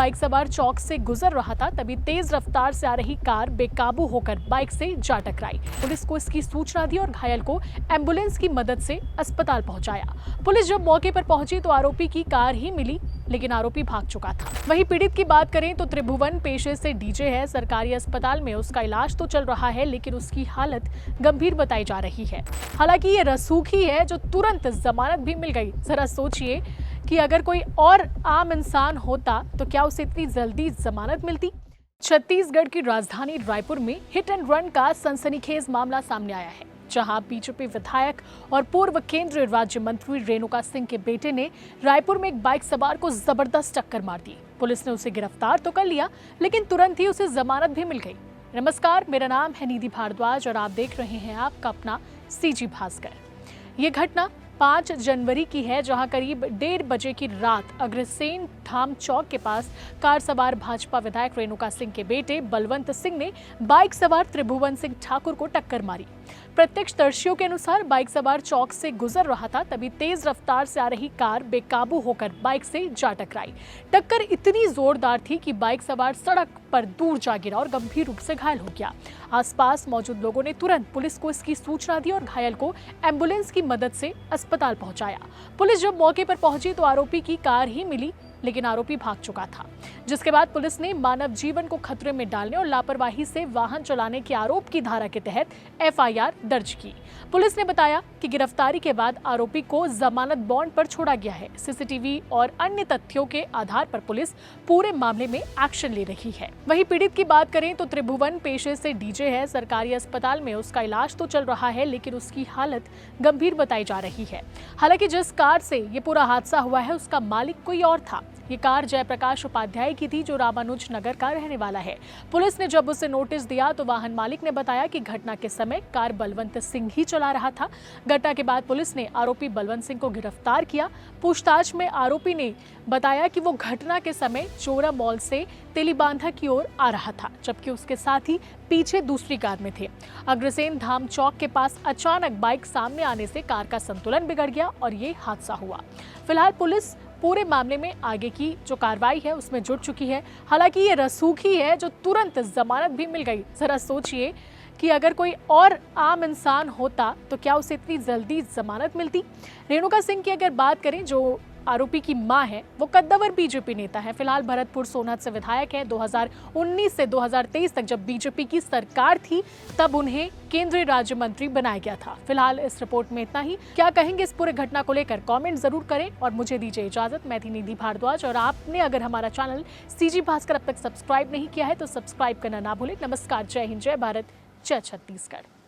Bike सवार चौक से गुजर रहा था, तभी तेज रफ्तार से आ रही कार बेकाबू होकर बाइक से जा टकराई। पुलिस को इसकी सूचना दी और घायल को एम्बुलेंस की मदद से अस्पताल पहुंचाया। पुलिस जब मौके पर पहुंची तो आरोपी की कार ही मिली, लेकिन आरोपी भाग चुका था। वहीं पीड़ित की बात करें तो त्रिभुवन पेशे से डीजे है। सरकारी अस्पताल में उसका इलाज तो चल रहा है, लेकिन उसकी हालत गंभीर बताई जा रही है। हालांकि ये रसूखी है जो तुरंत जमानत भी मिल गई। जरा सोचिए कि अगर कोई और आम इंसान होता तो क्या उसे इतनी जल्दी जमानत मिलती। छत्तीसगढ़ की राजधानी रायपुर में हिट एंड रन का सनसनीखेज मामला सामने आया है, जहां बीजेपी विधायक और पूर्व केंद्रीय राज्य मंत्री रेणुका सिंह के बेटे ने रायपुर में एक बाइक सवार को जबरदस्त टक्कर मार दी। पुलिस ने उसे गिरफ्तार तो कर लिया, लेकिन तुरंत ही उसे जमानत भी मिल गई। नमस्कार, मेरा नाम है निधि भारद्वाज और आप देख रहे हैं आपका अपना सीजी भास्कर। ये घटना 5 जनवरी की है, जहां करीब 1:30 बजे की रात अग्रसेन धाम चौक के पास कार सवार भाजपा विधायक रेणुका सिंह के बेटे बलवंत सिंह ने बाइक सवार त्रिभुवन सिंह ठाकुर को टक्कर मारी। प्रत्यक्षदर्शियों के अनुसार बाइक सवार चौक से गुजर रहा था, तभी तेज रफ्तार से आ रही कार बेकाबू होकर बाइक से जा टकराई। टक्कर इतनी जोरदार थी कि बाइक सवार सड़क पर दूर जा गिरा और गंभीर रूप से घायल हो गया। आसपास मौजूद लोगों ने तुरंत पुलिस को इसकी सूचना दी और घायल को एम्बुलेंस की मदद से अस्पताल पहुंचाया। पुलिस जब मौके पर पहुंची तो आरोपी की कार ही मिली, लेकिन आरोपी भाग चुका था, जिसके बाद पुलिस ने मानव जीवन को खतरे में डालने और लापरवाही से वाहन चलाने के आरोप की धारा के तहत एफआईआर दर्ज की। पुलिस ने बताया कि गिरफ्तारी के बाद आरोपी को जमानत बॉन्ड पर छोड़ा गया है। सीसीटीवी और अन्य तथ्यों के आधार पर पुलिस पूरे मामले में एक्शन ले रही है। वहीं पीड़ित की बात करें तो त्रिभुवन पेशे से डीजे है। सरकारी अस्पताल में उसका इलाज तो चल रहा है, लेकिन उसकी हालत गंभीर बताई जा रही है। हालांकि जिस कार से ये पूरा हादसा हुआ है उसका मालिक कोई और था। ये कार जयप्रकाश उपाध्याय की थी, जो रामानुज नगर का रहने वाला है। पुलिस ने जब उसे नोटिस दिया तो वाहन मालिक ने बताया कि घटना के समय कार बलवंत सिंह ही चला रहा था। घटना के बाद पुलिस ने आरोपी बलवंत सिंह को गिरफ्तार किया। पूछताछ में आरोपी ने बताया कि वो घटना के समय चोरा मॉल से तेलीबांधा की ओर आ रहा था, जबकि उसके साथी पीछे दूसरी कार में थे। अग्रसेन धाम चौक के पास अचानक बाइक सामने आने से कार का संतुलन बिगड़ गया और ये हादसा हुआ। फिलहाल पुलिस पूरे मामले में आगे की जो कार्रवाई है उसमें जुट चुकी है। हालांकि ये रसूखी है जो तुरंत जमानत भी मिल गई। जरा सोचिए कि अगर कोई और आम इंसान होता तो क्या उसे इतनी जल्दी जमानत मिलती। रेणुका सिंह की अगर बात करें, जो आरोपी की मां है, वो कद्दावर बीजेपी नेता है। फिलहाल भरतपुर सोनहत से विधायक है। 2019 से 2023 तक जब बीजेपी की सरकार थी तब उन्हें केंद्रीय राज्य मंत्री बनाया गया था। फिलहाल इस रिपोर्ट में इतना ही। क्या कहेंगे इस पूरे घटना को लेकर कमेंट जरूर करें और मुझे दीजिए इजाजत। मैं थी निधि भारद्वाज और आपने अगर हमारा चैनल सीजी भास्कर अब तक सब्सक्राइब नहीं किया है तो सब्सक्राइब करना ना भूलें। नमस्कार, जय हिंद, जय भारत, जय छत्तीसगढ़।